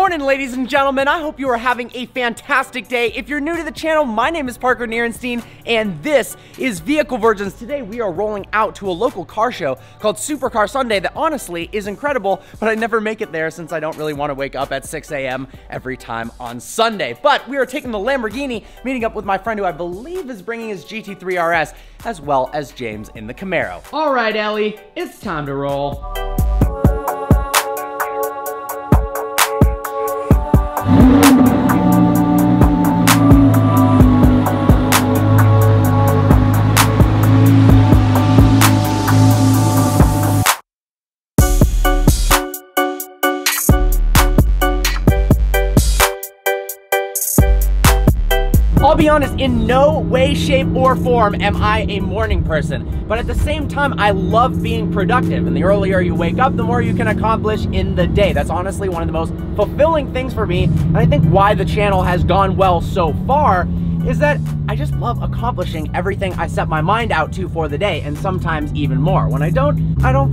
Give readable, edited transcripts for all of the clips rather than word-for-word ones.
morning, ladies and gentlemen. I hope you are having a fantastic day. If you're new to the channel, my name is Parker Nirenstein, and this is Vehicle Virgins. Today, we are rolling out to a local car show called Supercar Sunday that honestly is incredible, but I never make it there since I don't really want to wake up at 6 a.m. every time on Sunday. But we are taking the Lamborghini, meeting up with my friend who I believe is bringing his GT3 RS, as well as James in the Camaro. All right, Ellie, it's time to roll. I'll be honest, in no way, shape, or form am I a morning person, but at the same time, I love being productive, and the earlier you wake up, the more you can accomplish in the day. That's honestly one of the most fulfilling things for me, and I think why the channel has gone well so far is that I just love accomplishing everything I set my mind out to for the day, and sometimes even more. When I don't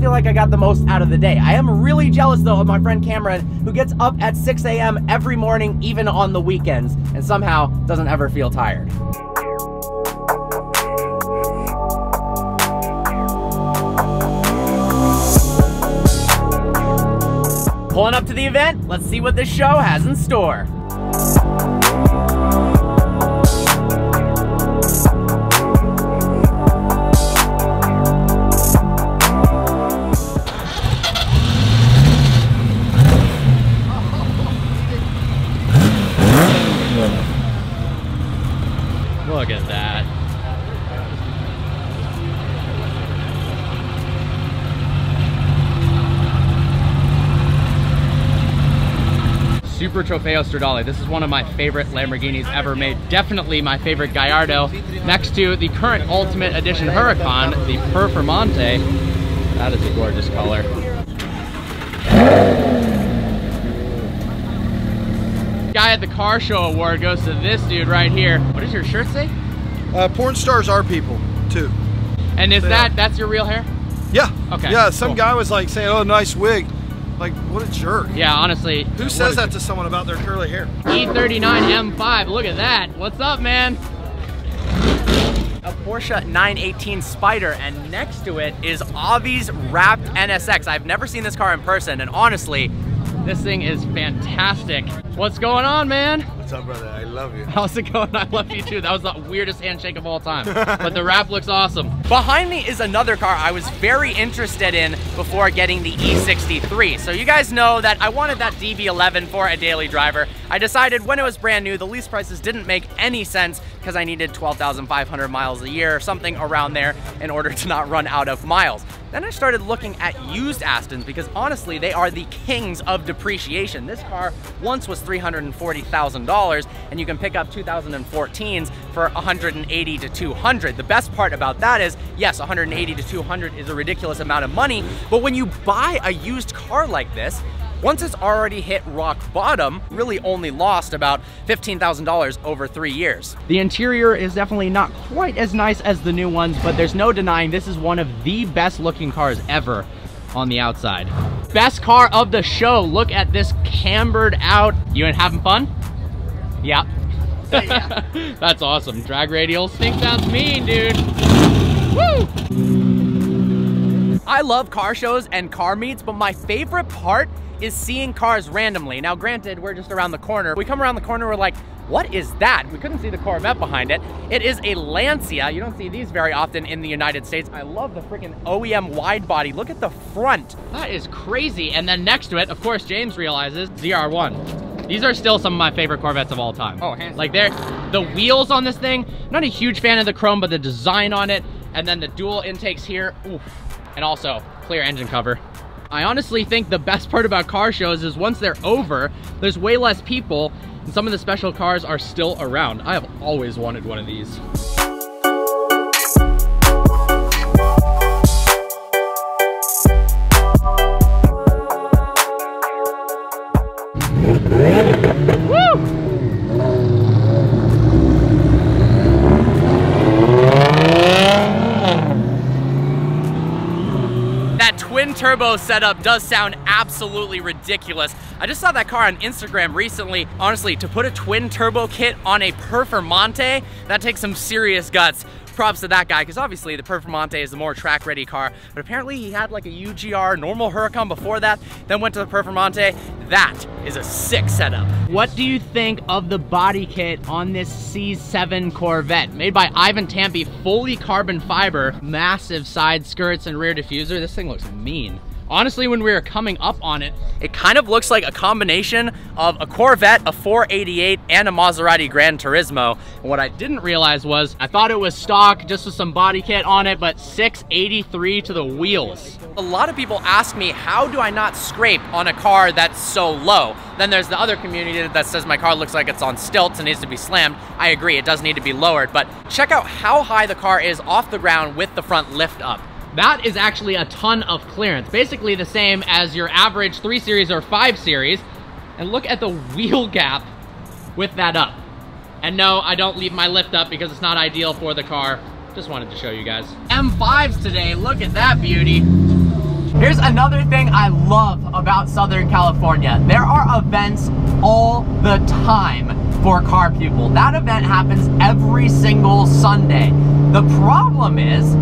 feel like I got the most out of the day. I am really jealous though of my friend Cameron, who gets up at 6 a.m. every morning, even on the weekends, and somehow doesn't ever feel tired. Pulling up to the event, let's see what this show has in store. Look at that. Super Trofeo Stradale. This is one of my favorite Lamborghinis ever made. Definitely my favorite Gallardo. Next to the current Ultimate Edition Huracan, the Performante. That is a gorgeous color. Guy at the car show award goes to this dude right here. What does your shirt say? Porn stars are people too. And is that's your real hair? Yeah. Okay. Yeah, some guy was like saying, "Oh, nice wig." Like, what a jerk. Yeah, honestly. Who says that to someone about their curly hair? E39 M5, look at that. What's up, man? A Porsche 918 Spider, and next to it is Avi's wrapped NSX. I've never seen this car in person, and honestly, this thing is fantastic. What's going on, man? What's up, brother? I love you. How's it going? I love you too. That was the weirdest handshake of all time. But the wrap looks awesome. Behind me is another car I was very interested in before getting the E63. So you guys know that I wanted that DB11 for a daily driver. I decided when it was brand new, the lease prices didn't make any sense because I needed 12,500 miles a year or something around there in order to not run out of miles. Then I started looking at used Astons because honestly, they are the kings of depreciation. This car once was $340,000 and you can pick up 2014s for $180 to $200. The best part about that is, yes, $180 to $200 is a ridiculous amount of money, but when you buy a used car like this, once it's already hit rock bottom, really only lost about $15,000 over 3 years. The interior is definitely not quite as nice as the new ones, but there's no denying this is one of the best looking cars ever on the outside. Best car of the show. Look at this cambered out. You ain't having fun? Yeah. Yeah. That's awesome. Drag radial. Stink sounds mean, dude. Woo! I love car shows and car meets, but my favorite part is seeing cars randomly. Now granted, we're just around the corner. We come around the corner, we're like, what is that? We couldn't see the Corvette behind it. It is a Lancia. You don't see these very often in the United States. I love the freaking OEM wide body. Look at the front. That is crazy. And then next to it, of course, James realizes ZR1. These are still some of my favorite Corvettes of all time. Oh, handsome. Like the wheels on this thing, not a huge fan of the chrome, but the design on it, and then the dual intakes here, oof. And also clear engine cover. I honestly think the best part about car shows is once they're over, there's way less people, and some of the special cars are still around. I have always wanted one of these. Woo! That twin turbo setup does sound absolutely ridiculous. I just saw that car on Instagram recently. Honestly, to put a twin turbo kit on a Performante, that takes some serious guts. Props to that guy, because obviously the Performante is the more track-ready car, but apparently he had like a UGR normal Huracan before that, then went to the Performante. That is a sick setup. What do you think of the body kit on this C7 Corvette? Made by Ivan Tampi, fully carbon fiber, massive side skirts and rear diffuser. This thing looks mean. Honestly, when we were coming up on it, it kind of looks like a combination of a Corvette, a 488, and a Maserati Gran Turismo. And what I didn't realize was, I thought it was stock, just with some body kit on it, but 683 to the wheels. A lot of people ask me, how do I not scrape on a car that's so low? Then there's the other community that says my car looks like it's on stilts and needs to be slammed. I agree, it does need to be lowered, but check out how high the car is off the ground with the front lift up. That is actually a ton of clearance, basically the same as your average 3 Series or 5 Series. And look at the wheel gap with that up. And no, I don't leave my lift up because it's not ideal for the car. Just wanted to show you guys. M5s today, look at that beauty. Here's another thing I love about Southern California. There are events all the time for car people. That event happens every single Sunday. The problem is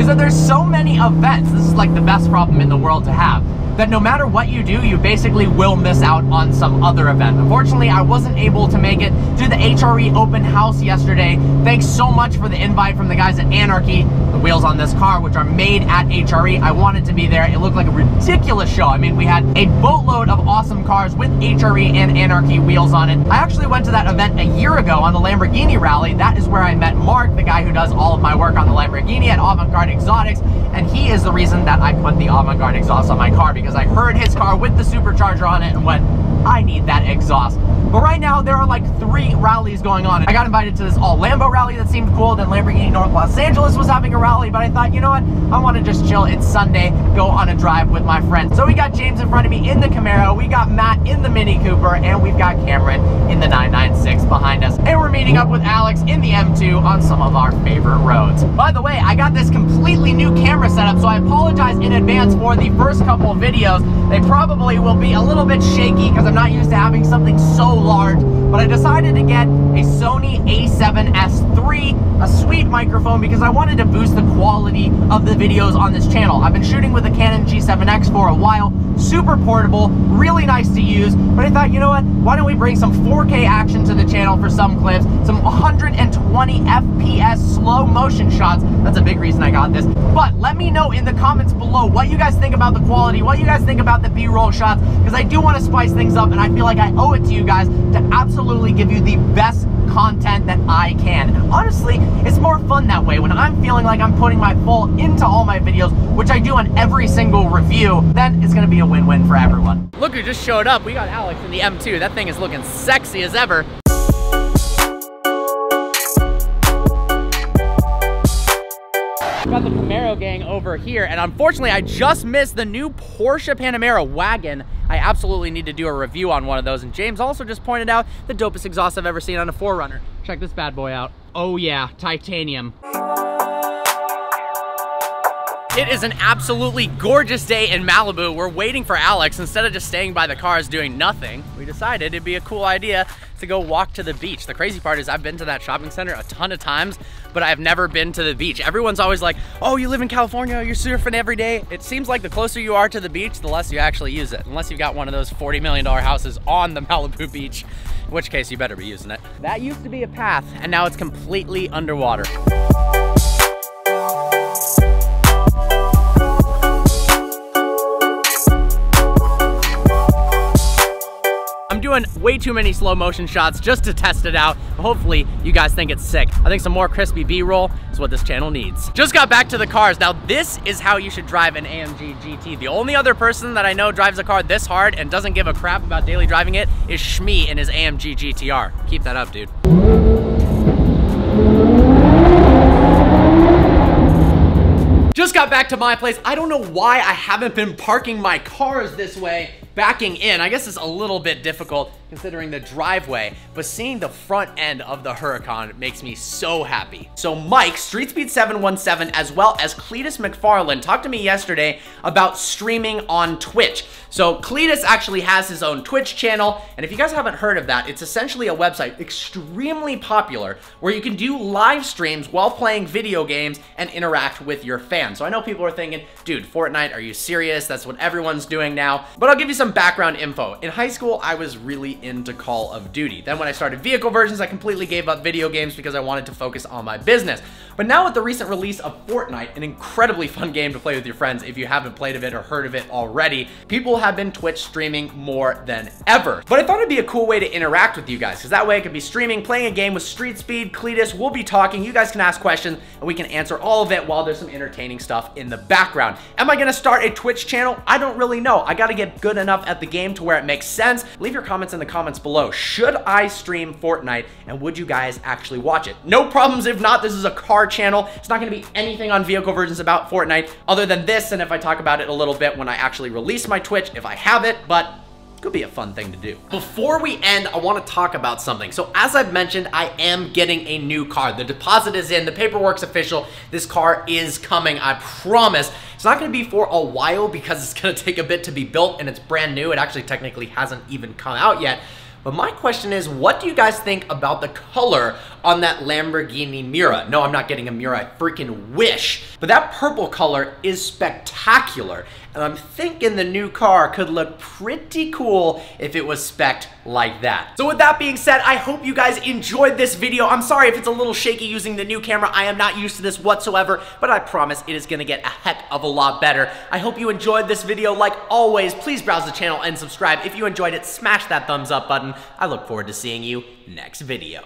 that there's so many events. This is like the best problem in the world to have, that no matter what you do, you basically will miss out on some other event. Unfortunately, I wasn't able to make it to the HRE open house yesterday. Thanks so much for the invite from the guys at Anarchy, the wheels on this car, which are made at HRE. I wanted to be there. It looked like a ridiculous show. I mean, we had a boatload of awesome cars with HRE and Anarchy wheels on it. I actually went to that event a year ago on the Lamborghini rally. That is where I met Mark, the guy who does all of my work on the Lamborghini at Avant-Garde Exotics, and he is the reason that I put the Avant-Garde exhaust on my car, because I heard his car with the supercharger on it and went, I need that exhaust. But right now, there are like 3 rallies going on. I got invited to this all Lambo rally that seemed cool. Then Lamborghini North Los Angeles was having a rally, but I thought, you know what? I want to just chill. It's Sunday, go on a drive with my friends. So we got James in front of me in the Camaro, we got Matt in the Mini Cooper, and we've got Cameron in the 996 behind us. And we're meeting up with Alex in the M2 on some of our favorite roads. By the way, I got this completely new camera setup, so I apologize in advance for the first couple of videos. They probably will be a little bit shaky because I'm not used to having something so large, but I decided to get a Sony a7S III, a sweet microphone, because I wanted to boost the quality of the videos on this channel. I've been shooting with a Canon G7X for a while, super portable, really nice to use, but I thought, you know what, why don't we bring some 4K action to the channel for some clips, some 120 FPS slow motion shots. That's a big reason I got this. But let me know in the comments below what you guys think about the quality, what you guys think about the B-roll shots, because I do want to spice things up, and I feel like I owe it to you guys to absolutely give you the best content that I can. And honestly, it's more fun that way. When I'm feeling like I'm putting my full into all my videos, which I do on every single review, then it's gonna be a win-win for everyone. Look who just showed up. We got Alex in the M2. That thing is looking sexy as ever. Got the Camaro gang over here, and unfortunately I just missed the new Porsche Panamera wagon. I absolutely need to do a review on one of those, and James also just pointed out the dopest exhaust I've ever seen on a 4Runner. Check this bad boy out. Oh yeah, titanium. It is an absolutely gorgeous day in Malibu. We're waiting for Alex. Instead of just staying by the cars doing nothing, we decided it'd be a cool idea to go walk to the beach. The crazy part is I've been to that shopping center a ton of times, but I've never been to the beach. Everyone's always like, oh, you live in California, you're surfing every day. It seems like the closer you are to the beach, the less you actually use it, unless you've got one of those $40 million houses on the Malibu beach, in which case you better be using it. That used to be a path, and now it's completely underwater. I'm doing way too many slow motion shots just to test it out, but hopefully you guys think it's sick. I think some more crispy B-roll is what this channel needs. Just got back to the cars. Now this is how you should drive an AMG GT. The only other person that I know drives a car this hard and doesn't give a crap about daily driving it is Shmee in his AMG GTR. Keep that up, dude. Just got back to my place. I don't know why I haven't been parking my cars this way, backing in. I guess it's a little bit difficult. considering the driveway, but seeing the front end of the Huracan makes me so happy. So Mike, StreetSpeed717, as well as Cletus McFarland talked to me yesterday about streaming on Twitch. So Cletus actually has his own Twitch channel, and if you guys haven't heard of that, it's essentially a website extremely popular where you can do live streams while playing video games and interact with your fans. So I know people are thinking, dude, Fortnite, are you serious? That's what everyone's doing now. But I'll give you some background info. In high school, I was really into Call of Duty. Then when I started vehicle versions, I completely gave up video games because I wanted to focus on my business. But now with the recent release of Fortnite, an incredibly fun game to play with your friends if you haven't played of it or heard of it already, people have been Twitch streaming more than ever. But I thought it'd be a cool way to interact with you guys, because that way I could be streaming, playing a game with Street Speed, Cletus, we'll be talking, you guys can ask questions, and we can answer all of it while there's some entertaining stuff in the background. Am I gonna start a Twitch channel? I don't really know. I gotta get good enough at the game to where it makes sense. Leave your comments in the comments below. Should I stream Fortnite, and would you guys actually watch it? No problems if not. This is a car channel. It's not gonna be anything on vehicle versions about Fortnite other than this, and if I talk about it a little bit when I actually release my Twitch, if I have it, but could be a fun thing to do. Before we end, I want to talk about something. So as I've mentioned, I am getting a new car. The deposit is in, the paperwork's official. This car is coming, I promise. It's not gonna be for a while because it's gonna take a bit to be built and it's brand new. It actually technically hasn't even come out yet. But my question is, what do you guys think about the color on that Lamborghini Miura? No, I'm not getting a Miura, I freaking wish. But that purple color is spectacular. And I'm thinking the new car could look pretty cool if it was spec'd like that. So with that being said, I hope you guys enjoyed this video. I'm sorry if it's a little shaky using the new camera. I am not used to this whatsoever, but I promise it is gonna get a heck of a lot better. I hope you enjoyed this video. Like always, please browse the channel and subscribe. If you enjoyed it, smash that thumbs up button. I look forward to seeing you next video.